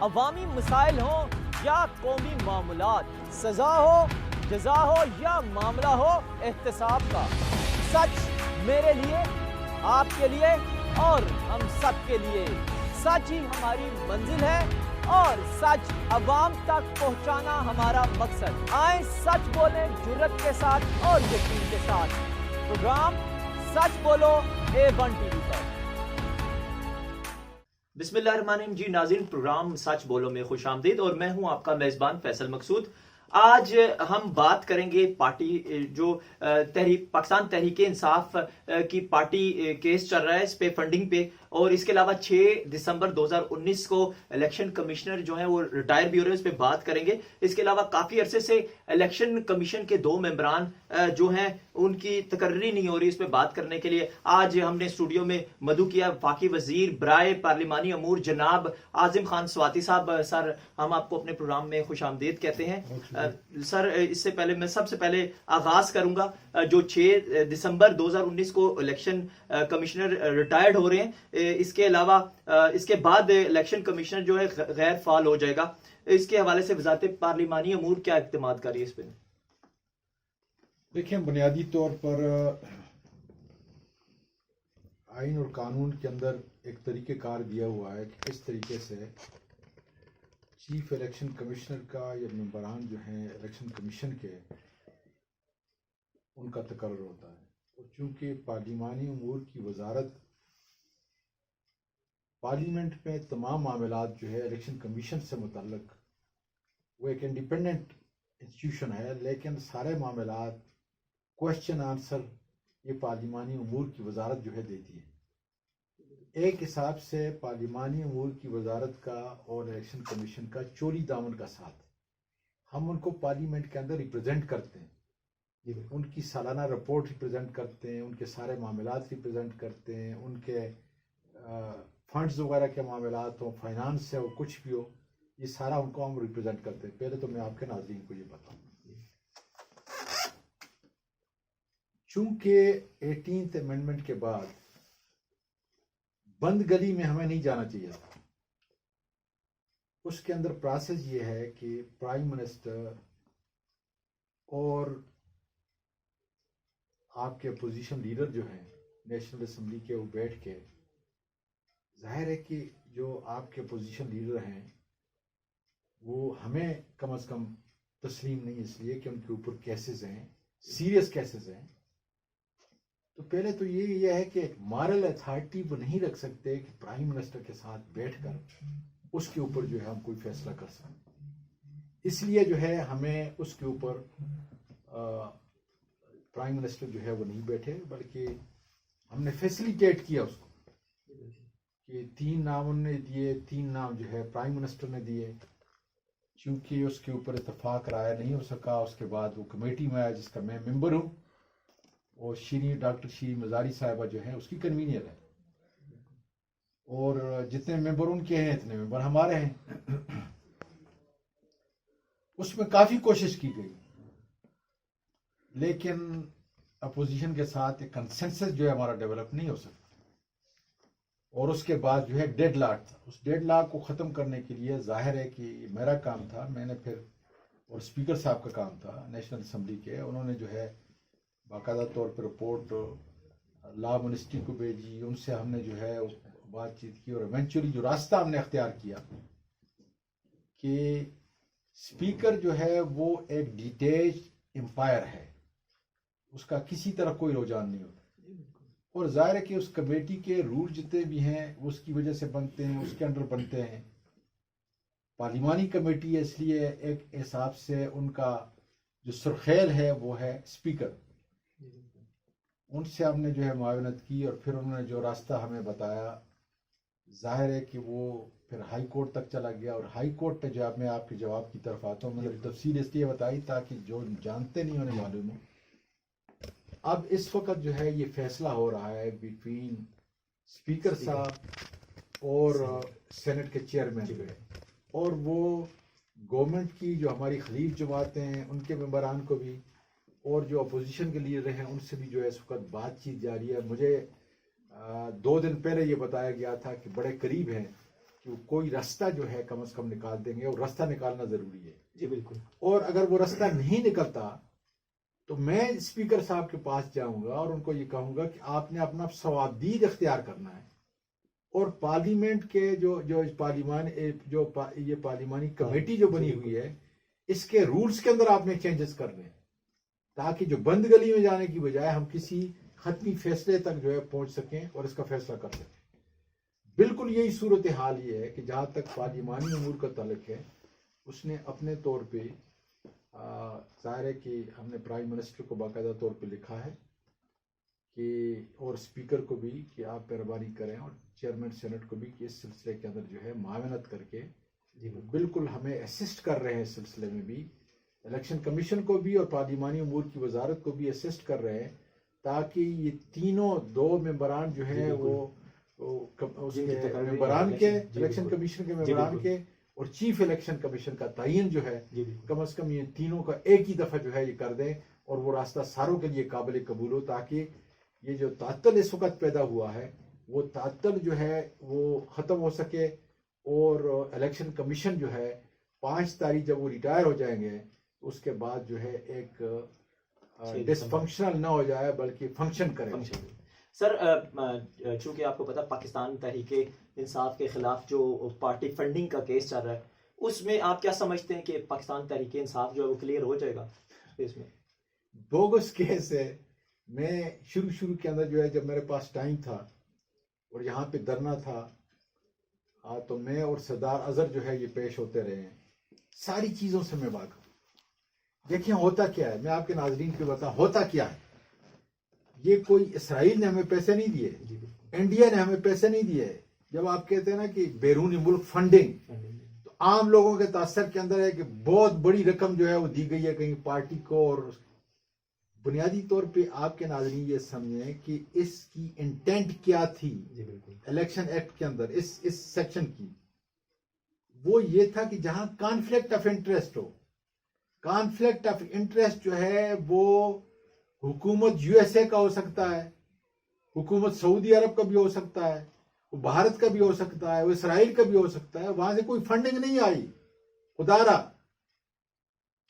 عوامی مسائل ہوں یا قومی معاملات، سزا ہو، جزا ہو یا معاملہ ہو احتساب کا، سچ میرے لیے، آپ کے لیے اور ہم سب کے لیے۔ سچ ہی ہماری منزل ہے اور سچ عوام تک پہنچانا ہمارا مقصد۔ آئیں سچ بولیں جرت کے ساتھ اور یقین کے ساتھ۔ پروگرام سچ بولو A1 ٹی وی پر۔ بسم اللہ الرحمن الرحیم۔ جی ناظرین، پروگرام سچ بولو میں خوش آمدید اور میں ہوں آپ کا میزبان فیصل مقصود۔ آج ہم بات کریں گے پارٹی جو پاکستان تحریک انصاف کی پارٹی کیس چل رہا ہے اس پہ، فنڈنگ پہ، اور اس کے علاوہ 6 دسمبر 2019 کو الیکشن کمشنر جو ہیں وہ ریٹائر بھی ہو رہے ہیں، اس پہ بات کریں گے۔ اس کے علاوہ کافی عرصے سے الیکشن کمیشن کے 2 ممبران جو ہیں ان کی تقرری نہیں ہو رہی، اس پہ بات کرنے کے لیے آج ہم نے اسٹوڈیو میں مدعو کیا وفاقی وزیر برائے پارلیمانی امور جناب عاظم خان سواتی صاحب۔ سر، ہم آپ کو اپنے پروگرام میں خوش آمدید کہتے ہیں۔ سر، اس سے پہلے میں سب سے پہلے آغاز کروں گا، جو 6 دسمبر 2019 کو الیکشن کمشنر ریٹائرڈ ہو رہے ہیں، اس کے علاوہ اس کے بعد الیکشن کمشنر جو ہے غیر فعال ہو جائے گا، اس کے حوالے سے وزارت پارلیمانی امور کیا اقدامات کر رہی ہے اس پہ؟ دیکھیں، بنیادی طور پر آئین اور قانون کے اندر ایک طریقہ کار دیا ہوا ہے کہ کس طریقے سے چیف الیکشن کمشنر کا یا ممبران جو ہیں الیکشن کمیشن کے، ان کا تقرر ہوتا ہے۔ اور چونکہ پارلیمانی امور کی وزارت پارلیمنٹ میں تمام معاملات جو ہے الیکشن کمیشن سے متعلق، وہ ایک انڈیپینڈنٹ انسٹیٹیوشن ہے، لیکن سارے معاملات کوشچن آنسر یہ پارلیمانی امور کی وزارت جو ہے دیتی ہے۔ ایک حساب سے پارلیمانی امور کی وزارت کا اور الیکشن کمیشن کا چوری دامن کا ساتھ، ہم ان کو پارلیمنٹ کے اندر ریپرزینٹ کرتے ہیں، ان کی سالانہ رپورٹ ریپرزینٹ کرتے ہیں، ان کے سارے معاملات ریپرزینٹ کرتے ہیں، ان کے فنڈز وغیرہ کے معاملات ہوں، فائنانس سے ہو، کچھ بھی ہو، یہ سارا ان کو ہم ریپرزینٹ کرتے ہیں۔ پہلے تو میں آپ کے ناظرین کو یہ بتاؤں، چونکہ 18th امینڈمنٹ کے بعد بند گلی میں ہمیں نہیں جانا چاہیے تھا۔ اس کے اندر پروسیس یہ ہے کہ پرائم منسٹر اور آپ کے اپوزیشن لیڈر جو ہیں نیشنل اسمبلی کے، وہ بیٹھ کے، ظاہر ہے کہ جو آپ کے اپوزیشن لیڈر ہیں وہ ہمیں کم از کم تسلیم نہیں، اس لیے کہ ان کے اوپر کیسز ہیں، سیریس کیسز ہیں۔ تو پہلے تو یہ ہے کہ ایک مارل اتھارٹی وہ نہیں رکھ سکتے کہ پرائم منسٹر کے ساتھ بیٹھ کر اس کے اوپر جو ہے ہم کوئی فیصلہ کر سکیں۔ اس لیے جو ہے ہمیں اس کے اوپر پرائم منسٹر جو ہے وہ نہیں بیٹھے، بلکہ ہم نے فیسیلیٹیٹ کیا اس کو کہ 3 نام انہوں نے دیے، 3 نام جو ہے پرائم منسٹر نے دیے۔ چونکہ اس کے اوپر اتفاق رائے نہیں ہو سکا، اس کے بعد وہ کمیٹی میں آیا جس کا میں ممبر ہوں، اور ڈاکٹر شیریں مزاری صاحبہ جو ہیں اس کی کنوینئر ہے، اور جتنے ممبر ان کے ہیں اتنے ممبر ہمارے ہیں۔ اس میں کافی کوشش کی گئی، لیکن اپوزیشن کے ساتھ ایک کنسنسس جو ہے ہمارا ڈیولپ نہیں ہو سکتا، اور اس کے بعد جو ہے ڈیڈ لاک تھا۔ اس ڈیڈ لاک کو ختم کرنے کے لیے ظاہر ہے کہ یہ میرا کام تھا، میں نے پھر، اور اسپیکر صاحب کا کام تھا نیشنل اسمبلی کے، انہوں نے جو ہے باقاعدہ طور پر رپورٹ لا منسٹری کو بھیجی، ان سے ہم نے جو ہے بات چیت کی، اور ایونچولی جو راستہ ہم نے اختیار کیا کہ اسپیکر جو ہے وہ ایک ڈیٹیچ امپائر ہے، اس کا کسی طرح کوئی رجحان نہیں ہوتا، اور ظاہر ہے کہ اس کمیٹی کے رول جتنے بھی ہیں اس کی وجہ سے بنتے ہیں، اس کے انڈر بنتے ہیں۔ پارلیمانی کمیٹی ہے، اس لیے ایک حساب سے ان کا جو سرخیل ہے وہ ہے اسپیکر۔ ان سے ہم نے جو ہے معاونت کی، اور پھر انہوں نے جو راستہ ہمیں بتایا، ظاہر ہے کہ وہ پھر ہائی کورٹ تک چلا گیا، اور ہائی کورٹ نے جب میں آپ کے جواب کی طرف آتا ہوں، میں نے تفصیل اس لیے بتائی تاکہ جو جانتے نہیں انہیں معلوم ہو۔ اب اس وقت جو ہے یہ فیصلہ ہو رہا ہے بٹوین اسپیکر صاحب اور سینٹ کے چیئرمین جو ہے، اور وہ گورنمنٹ کی جو ہماری خلیف جماعتیں ہیں ان کے ممبران کو بھی، اور جو اپوزیشن کے لیڈر ہیں ان سے بھی جو ہے اس وقت بات چیت جاری ہے۔ مجھے 2 دن پہلے یہ بتایا گیا تھا کہ بڑے قریب ہیں کہ کوئی راستہ جو ہے کم از کم نکال دیں گے، اور راستہ نکالنا ضروری ہے. جی بالکل. اور اگر وہ راستہ نہیں نکلتا تو میں اسپیکر صاحب کے پاس جاؤں گا اور ان کو یہ کہوں گا کہ آپ نے اپنا ثوابدید اختیار کرنا ہے، اور پارلیمنٹ کے یہ پارلیمانی کمیٹی جو بنی ہوئی ہے اس کے رولز کے اندر آپ نے چینجز کر لیں، تاکہ جو بند گلی میں جانے کی بجائے ہم کسی حتمی فیصلے تک جو ہے پہنچ سکیں اور اس کا فیصلہ کر سکیں. بالکل یہی صورتحال یہ ہے کہ جہاں تک پارلیمانی امور کا تعلق ہے، اس نے اپنے طور پہ ظاہر ہے کہ ہم نے پرائم منسٹر کو باقاعدہ طور پہ لکھا ہے کہ، اور اسپیکر کو بھی، کہ آپ مہربانی کریں، اور چیئرمین سینٹ کو بھی، کہ اس سلسلے کے اندر جو ہے معاونت کر کے بالکل ہمیں اسسٹ کر رہے ہیں اس سلسلے میں بھی، الیکشن کمیشن کو بھی اور پارلیمانی امور کی وزارت کو بھی اسسٹ کر رہے ہیں، تاکہ یہ تینوں دو ممبران جو ہیں وہ اس کے ممبران کے، الیکشن کمیشن کے ممبران کے اور چیف الیکشن کمیشن کا تعین جو ہے کم از کم یہ تینوں کا ایک ہی دفعہ جو ہے یہ کر دیں، اور وہ راستہ ساروں کے لیے قابل قبول ہو، تاکہ یہ جو تعطل اس وقت پیدا ہوا ہے وہ تعطل جو ہے وہ ختم ہو سکے، اور الیکشن کمیشن جو ہے 5 تاریخ جب وہ ریٹائر ہو جائیں گے اس کے بعد جو ہے ایک ڈس فنکشنل نہ ہو جائے بلکہ فنکشن کرے. سر چونکہ آپ کو پتا پاکستان تحریک انصاف کے خلاف جو پارٹی فنڈنگ کا کیس چل رہا ہے، اس میں آپ کیا سمجھتے ہیں کہ پاکستان تحریک انصاف جو ہے وہ کلیئر ہو جائے گا اس میں؟ بوگس کیس ہے. میں شروع کے اندر جو ہے جب میرے پاس ٹائم تھا اور یہاں پہ دھرنا تھا تو میں اور سردار اظہر جو ہے یہ پیش ہوتے رہے ہیں، ساری چیزوں سے میں واقف. دیکھیں ہوتا کیا ہے، میں آپ کے ناظرین کو بتاؤں ہوتا کیا ہے. یہ کوئی اسرائیل نے ہمیں پیسے نہیں دیے، انڈیا نے ہمیں پیسے نہیں دیے. جب آپ کہتے ہیں نا کہ بیرونی ملک فنڈنگ، تو عام لوگوں کے تاثر کے اندر ہے کہ بہت بڑی رقم جو ہے وہ دی گئی ہے کہیں پارٹی کو. اور بنیادی طور پہ آپ کے ناظرین یہ سمجھیں کہ اس کی انٹینٹ کیا تھی الیکشن ایکٹ کے اندر، اس سیکشن کی. وہ یہ تھا کہ جہاں conflict of interest who, conflict of interest جو ہے وہ حکومت یو ایس اے کا ہو سکتا ہے، حکومت سعودی عرب کا بھی ہو سکتا ہے، وہ بھارت کا بھی ہو سکتا ہے، وہ اسرائیل کا بھی ہو سکتا ہے. وہاں سے کوئی فنڈنگ نہیں آئی، خدا را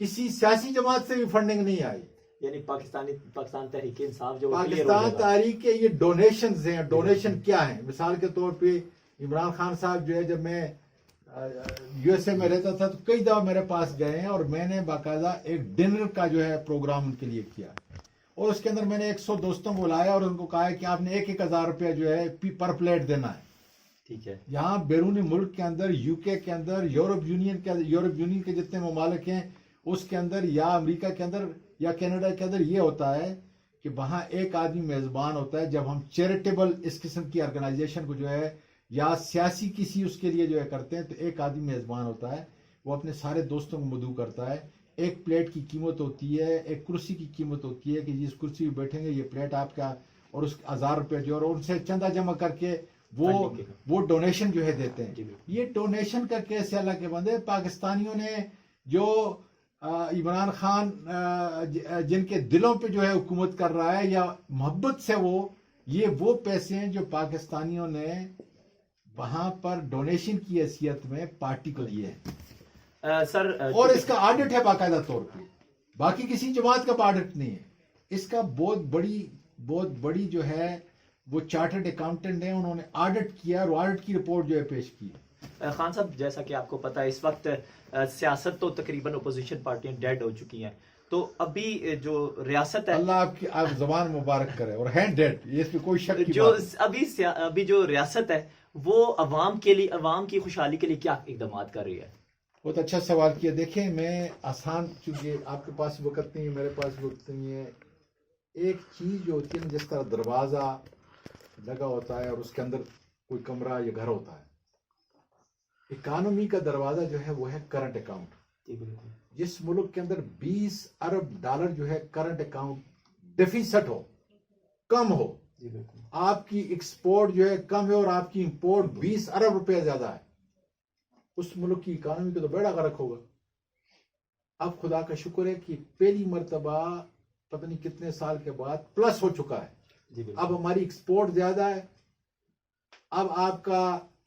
کسی سیاسی جماعت سے بھی فنڈنگ نہیں آئی. یعنی پاکستان تحریک انصاف جو پاکستان تحریک کے یہ ڈونیشنز ہیں. ڈونیشن کیا ہیں؟ مثال کے طور پہ عمران خان صاحب جو ہے جب میں یو ایس اے میں رہتا تھا تو کئی دفعہ میرے پاس گئے ہیں، اور میں نے باقاعدہ ایک ڈنر کا جو ہے پروگرام ان کے لیے کیا، اور اس کے اندر میں نے 100 دوستوں کو بلایا اور ان کو کہا کہ آپ نے 1,000 روپیہ جو ہے پر پلیٹ دینا ہے. ٹھیک ہے. یہاں بیرونی ملک کے اندر، یو کے کے اندر، یورپ یونین کے جتنے ممالک ہیں اس کے اندر، یا امریکہ کے اندر یا کینیڈا کے اندر یہ ہوتا ہے کہ وہاں ایک آدمی میزبان ہوتا ہے. جب ہم چیریٹیبل اس قسم کی آرگنائزیشن کو جو ہے یا سیاسی کسی اس کے لیے جو ہے کرتے ہیں تو ایک آدمی میزبان ہوتا ہے، وہ اپنے سارے دوستوں کو مدعو کرتا ہے. ایک پلیٹ کی قیمت ہوتی ہے، ایک کرسی کی قیمت ہوتی ہے کہ جس کرسی پہ بیٹھیں گے یہ پلیٹ آپ کا، اور اس 1000 روپے جو ہے، اور ان سے چندہ جمع کر کے وہ ڈونیشن جو ہے دیتے ہیں. یہ ڈونیشن کا کیس ہے اللہ کے بندے. پاکستانیوں نے جو عمران خان جن کے دلوں پہ جو ہے حکومت کر رہا ہے یا محبت سے، وہ پیسے ہیں جو پاکستانیوں نے وہاں پر ڈونیشن کی حیثیت میں پارٹی کو دیے ہیں. سر اور اس کا آڈٹ ہے باقاعدہ طور پہ، باقی کسی جماعت کا آڈٹ نہیں ہے. اس کا بہت بڑی جو ہے وہ چارٹرڈ اکاؤنٹنٹ ہیں، انہوں نے آڈٹ کیا اور آڈٹ کی رپورٹ جو ہے پیش کی. خان صاحب جیسا کہ آپ کو پتا ہے اس وقت سیاست تو تقریباً اپوزیشن پارٹیاں ڈیڈ ہو چکی ہیں، تو ابھی جو ریاست ہے، اللہ آپ کی زبان مبارک کرے، اور ہیں ڈیڈ، اس پہ کوئی شک کی جو بات. ابھی جو ریاست ہے وہ عوام کی خوشحالی کے لیے کیا اقدامات کر رہی ہے؟ بہت اچھا سوال کیا. دیکھیں میں آسان، چونکہ آپ کے پاس وقت نہیں ہے، میرے پاس وقت نہیں ہے. ایک چیز جو ہوتی ہے جس طرح دروازہ لگا ہوتا ہے اور اس کے اندر کوئی کمرہ یا گھر ہوتا ہے، اکانومی کا دروازہ جو ہے وہ ہے کرنٹ اکاؤنٹ. جس ملک کے اندر 20 ارب ڈالر جو ہے کرنٹ اکاؤنٹ ڈیفیسٹ ہو، کم ہو، آپ کی ایکسپورٹ جو ہے کم ہے اور آپ کی امپورٹ 20 ارب روپے زیادہ ہے، اس ملک کی اکانومی کو تو بیڑا غرق ہوگا. اب خدا کا شکر ہے کہ پہلی مرتبہ پتہ نہیں کتنے سال کے بعد پلس ہو چکا ہے. اب ہماری ایکسپورٹ زیادہ ہے. اب آپ کا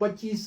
25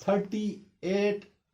38